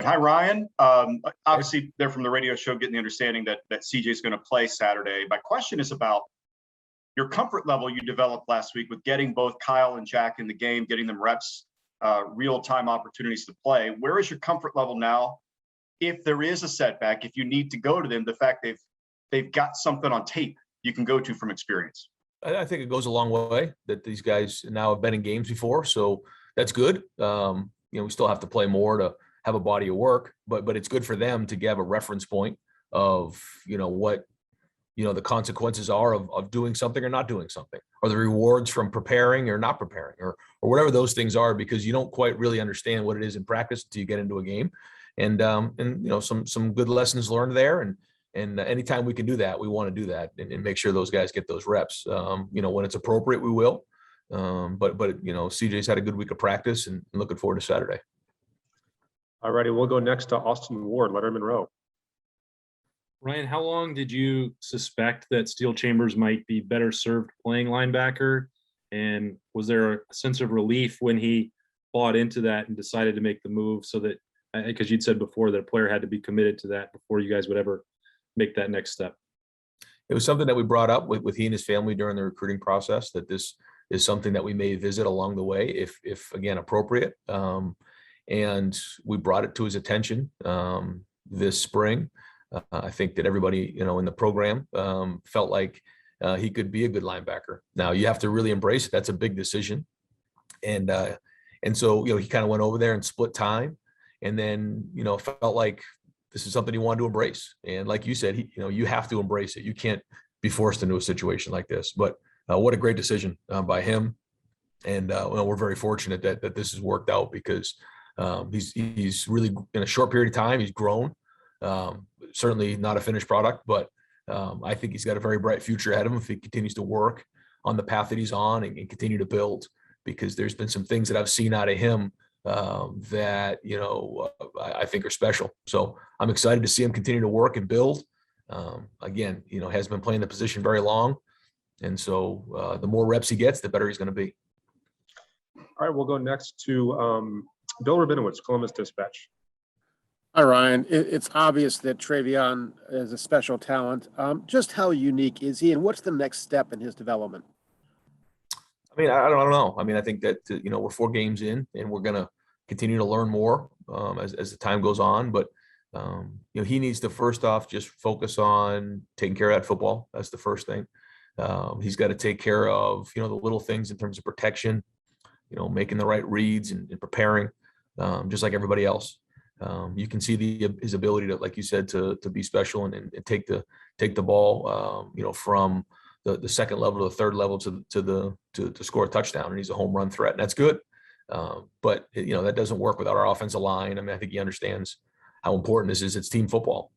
Hi, Ryan. Obviously, they're from the radio show getting the understanding that CJ is going to play Saturday. My question is about your comfort level you developed last week with getting both Kyle and Jack in the game, getting them reps, real-time opportunities to play. Where is your comfort level now? If there is a setback, if you need to go to them, the fact they've got something on tape you can go to from experience. I think it goes a long way that these guys now have been in games before, so that's good. We still have to play more to have a body of work, but it's good for them to have a reference point of what the consequences are of doing something or not doing something, or the rewards from preparing or not preparing, or whatever those things are, because you don't quite really understand what it is in practice until you get into a game. And some good lessons learned there, and anytime we can do that, we want to do that and make sure those guys get those reps. When it's appropriate, we will. But CJ's had a good week of practice, and looking forward to Saturday. All righty, we'll go next to Austin Ward, Letterman Row. Ryan, how long did you suspect that Steel Chambers might be better served playing linebacker? And was there a sense of relief when he bought into that and decided to make the move, so that, because you'd said before that a player had to be committed to that before you guys would ever make that next step? It was something that we brought up with he and his family during the recruiting process, that this is something that we may visit along the way if again appropriate. And we brought it to his attention this spring. I think that everybody in the program felt like he could be a good linebacker. Now you have to really embrace it. That's a big decision. And so he kind of went over there and split time, and then felt like this is something he wanted to embrace. And like you said, you have to embrace it. You can't be forced into a situation like this. But what a great decision by him. And we're very fortunate that this has worked out, because he's really, in a short period of time, he's grown. Certainly not a finished product, but I think he's got a very bright future ahead of him if he continues to work on the path that he's on and continue to build, because there's been some things that I've seen out of him that I think are special. So I'm excited to see him continue to work and build. Again, has been playing the position very long, and so the more reps he gets, the better he's going to be. All right, we'll go next to Bill Rabinowitz, Columbus Dispatch. Hi, Ryan. It's obvious that Treyvion is a special talent. Just how unique is he, and what's the next step in his development? I mean, I don't know. I mean, I think that, we're 4 games in, and we're going to continue to learn more as the time goes on. But, he needs to first off just focus on taking care of that football. That's the first thing. He's got to take care of, the little things in terms of protection, making the right reads and preparing, just like everybody else. You can see his ability to, like you said, to be special and take the ball, from the second level to the third level to score a touchdown, and he's a home run threat, and that's good. But that doesn't work without our offensive line. I mean, I think he understands how important this is. It's team football,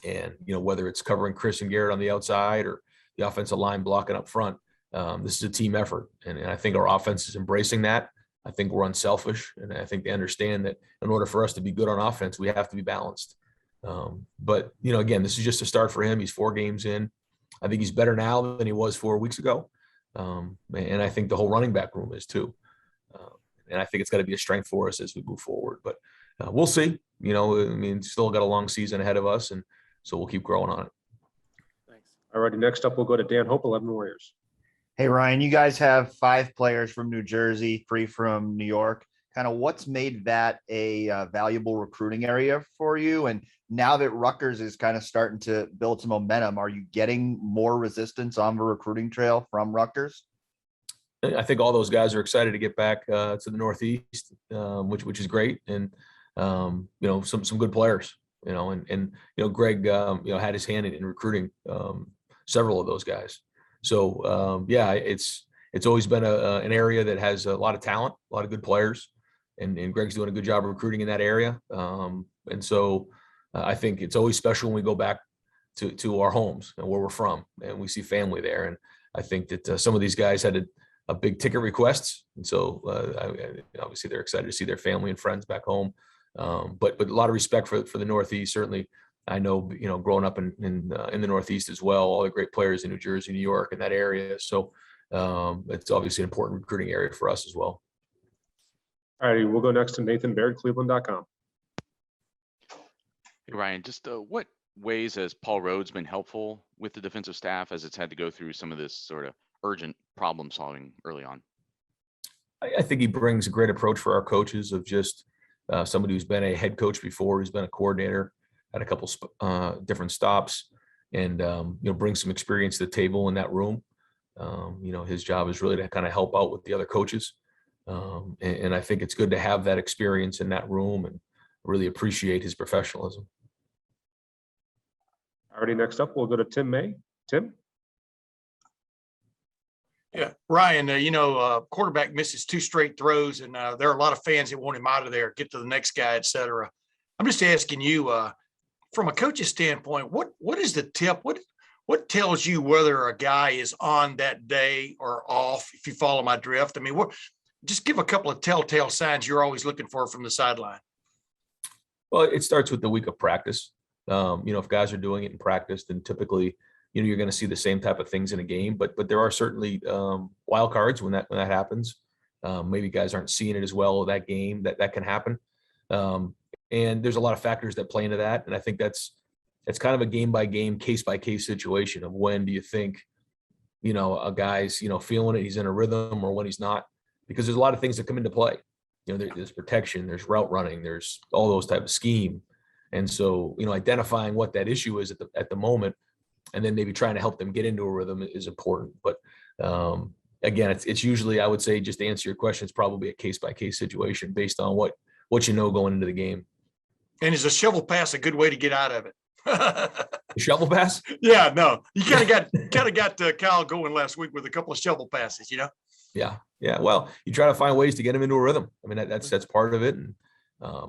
and whether it's covering Chris and Garrett on the outside or the offensive line blocking up front, this is a team effort, and I think our offense is embracing that. I think we're unselfish, and I think they understand that in order for us to be good on offense, we have to be balanced. But again, this is just a start for him. He's 4 games in. I think he's better now than he was 4 weeks ago. And I think the whole running back room is too. And I think it's got to be a strength for us as we move forward. But we'll see. Still got a long season ahead of us, and so we'll keep growing on it. Thanks. All righty, next up, we'll go to Dan Hope, 11 Warriors. Hey, Ryan, you guys have 5 players from New Jersey, 3 from New York. Kind of what's made that a valuable recruiting area for you? And now that Rutgers is kind of starting to build some momentum, are you getting more resistance on the recruiting trail from Rutgers? I think all those guys are excited to get back to the Northeast, which is great. And, some good players, and Greg, had his hand in recruiting several of those guys. So, it's always been an area that has a lot of talent, a lot of good players, and Greg's doing a good job of recruiting in that area. And so I think it's always special when we go back to our homes and where we're from, and we see family there. And I think that some of these guys had a big ticket requests. And so obviously they're excited to see their family and friends back home. But a lot of respect for the Northeast. Certainly, I know, growing up in the Northeast as well, all the great players in New Jersey, New York, and that area. So it's obviously an important recruiting area for us as well. All righty, we'll go next to Nathan Baird, Cleveland.com. Hey, Ryan, just what ways has Paul Rhoads been helpful with the defensive staff as it's had to go through some of this sort of urgent problem solving early on? I think he brings a great approach for our coaches of just somebody who's been a head coach before, who's been a coordinator at a couple different stops, and brings some experience to the table in that room. His job is really to kind of help out with the other coaches, and I think it's good to have that experience in that room and really appreciate his professionalism. Already, next up, we'll go to Tim May. Tim? Yeah, Ryan, quarterback misses 2 straight throws, and there are a lot of fans that want him out of there, get to the next guy, et cetera. I'm just asking you, from a coach's standpoint, what is the tip? What tells you whether a guy is on that day or off, if you follow my drift? I mean, just give a couple of telltale signs you're always looking for from the sideline. Well, it starts with the week of practice. If guys are doing it in practice, then typically, you're going to see the same type of things in a game. But there are certainly wild cards when that happens. Maybe guys aren't seeing it as well that game. That can happen. And there's a lot of factors that play into that. And I think it's kind of a game by game, case by case situation of when do you think, a guy's, feeling it, he's in a rhythm, or when he's not, because there's a lot of things that come into play. There's protection, there's route running, there's all those type of scheme. And so, identifying what that issue is at the moment, and then maybe trying to help them get into a rhythm is important. But again, it's usually, I would say, just to answer your question, it's probably a case by case situation based on what going into the game. And is a shovel pass a good way to get out of it? The shovel pass? Yeah, no, you kind of got Kyle going last week with a couple of shovel passes, Yeah. Well, you try to find ways to get him into a rhythm. I mean, that's part of it. And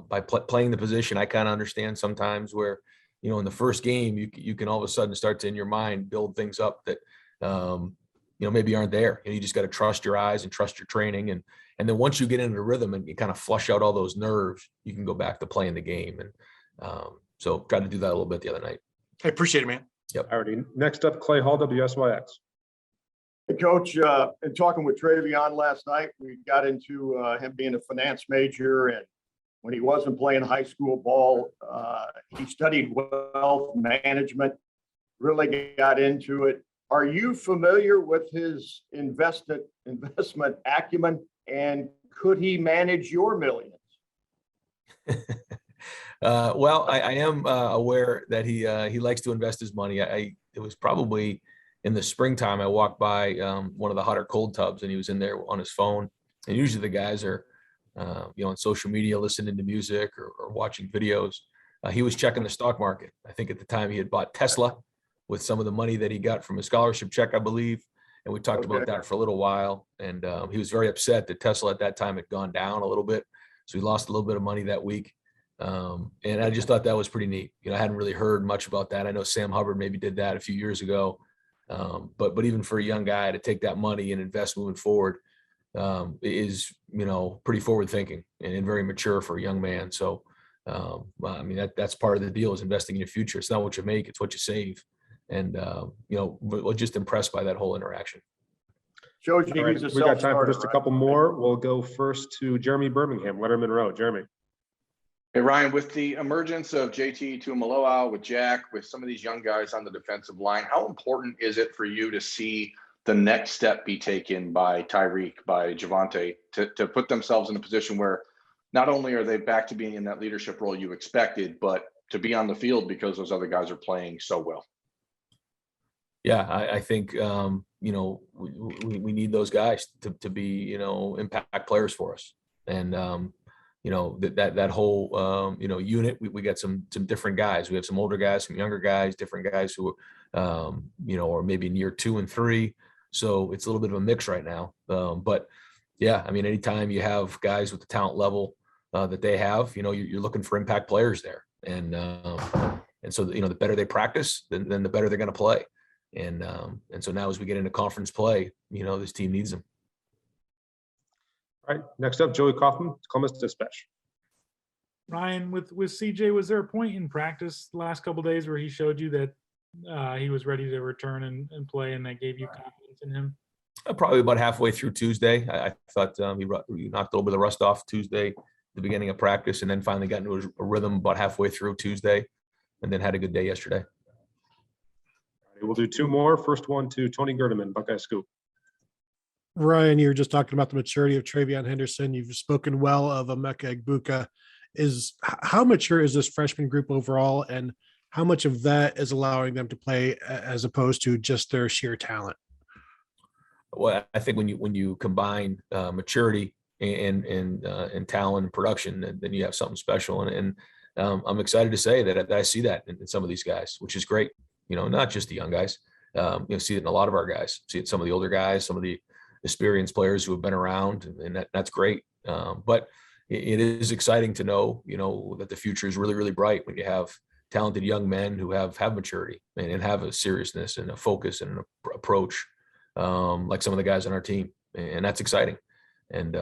by playing the position, I kind of understand sometimes where, in the first game, you can all of a sudden start to, in your mind, build things up that, maybe aren't there. You just got to trust your eyes and trust your training. And then once you get into the rhythm and you kind of flush out all those nerves, you can go back to playing the game. And so tried to do that a little bit the other night. I appreciate it, man. Yep. Alrighty, next up, Clay Hall, WSYX. Hey, Coach, in talking with Treyvion last night, we got into him being a finance major, and when he wasn't playing high school ball, he studied wealth management, really got into it. Are you familiar with his investment acumen, and could he manage your millions? Well, I am aware that he likes to invest his money. It was probably in the springtime. I walked by one of the hot or cold tubs, and he was in there on his phone. And usually the guys are, on social media, listening to music or watching videos. He was checking the stock market. I think at the time he had bought Tesla with some of the money that he got from a scholarship check, I believe. And we talked about that for a little while. And he was very upset that Tesla at that time had gone down a little bit. So he lost a little bit of money that week. And I just thought that was pretty neat. I hadn't really heard much about that. I know Sam Hubbard maybe did that a few years ago. But even for a young guy to take that money and invest moving forward is, pretty forward thinking and very mature for a young man. So, I mean, that's part of the deal, is investing in your future. It's not what you make, it's what you save. And, we're just impressed by that whole interaction. Shows you he's a we got time for self-starter, just a couple more. We'll go first to Jeremy Birmingham, Letterman Row. Jeremy. Hey, Ryan, with the emergence of JT Tuimoloau, with Jack, with some of these young guys on the defensive line, how important is it for you to see the next step be taken by Tyreek, by Javonte, to put themselves in a position where not only are they back to being in that leadership role you expected, but to be on the field because those other guys are playing so well? Yeah, I think, we need those guys to be, impact players for us. And, that whole, unit, we got some different guys. We have some older guys, some younger guys, different guys who, are maybe near 2 and 3. So it's a little bit of a mix right now. But yeah, I mean, anytime you have guys with the talent level that they have, you're looking for impact players there. And so, the better they practice, then the better they're going to play. And so now as we get into conference play, this team needs them. All right, next up, Joey Kaufman, Columbus Dispatch. Ryan, with CJ, was there a point in practice the last couple of days where he showed you that he was ready to return and play, and that gave you confidence in him? Probably about halfway through Tuesday. I thought he knocked a little bit of the rust off Tuesday, the beginning of practice, and then finally got into a rhythm about halfway through Tuesday. and then had a good day yesterday. We'll do two more. First one to Tony Gerdeman, Buckeye Scoop. Ryan, you were just talking about the maturity of Treyvion Henderson. You've spoken well of Emeka Egbuka. How mature is this freshman group overall, and how much of that is allowing them to play as opposed to just their sheer talent? Well, I think when you combine maturity and talent and production, then you have something special. And I'm excited to say that I see that in some of these guys, which is great. Not just the young guys. See it in a lot of our guys. See it in some of the older guys, some of the experienced players who have been around, and that's great. But it is exciting to know, that the future is really, really bright when you have talented young men who have maturity and have a seriousness and a focus and an approach, like some of the guys on our team, and that's exciting. And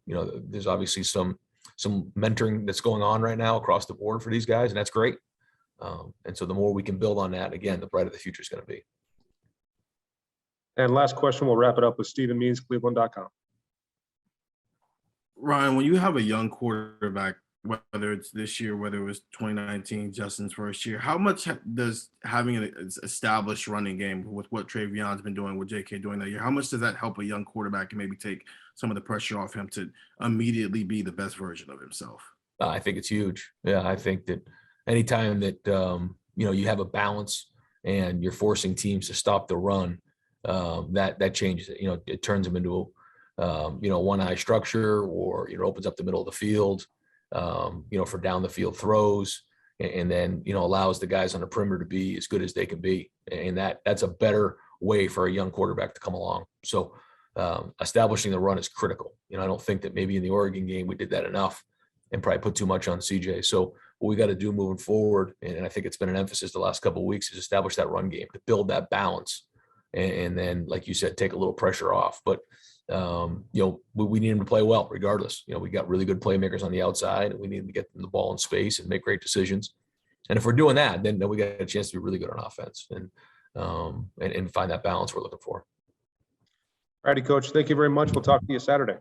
there's obviously some mentoring that's going on right now across the board for these guys, and that's great. And so the more we can build on that, again, the brighter the future is going to be. And last question, we'll wrap it up with Stephen Means, Cleveland.com. Ryan, when you have a young quarterback, whether it's this year, whether it was 2019, Justin's first year, how much does having an established running game with what Treyvion's been doing, with JK doing that year, how much does that help a young quarterback and maybe take some of the pressure off him to immediately be the best version of himself? I think it's huge. Yeah, I think that anytime that you have a balance and you're forcing teams to stop the run, that changes it. It turns them into one eye structure, or opens up the middle of the field, for down the field throws, and then allows the guys on the perimeter to be as good as they can be, and that's a better way for a young quarterback to come along. So establishing the run is critical. I don't think that maybe in the Oregon game we did that enough, and probably put too much on CJ. So what we got to do moving forward, and I think it's been an emphasis the last couple of weeks, is establish that run game to build that balance, and then, like you said, take a little pressure off. But we need them to play well regardless. We got really good playmakers on the outside, and we need them to get them the ball in space and make great decisions. And if we're doing that, then we got a chance to be really good on offense and find that balance we're looking for. All righty, Coach. Thank you very much. We'll talk to you Saturday.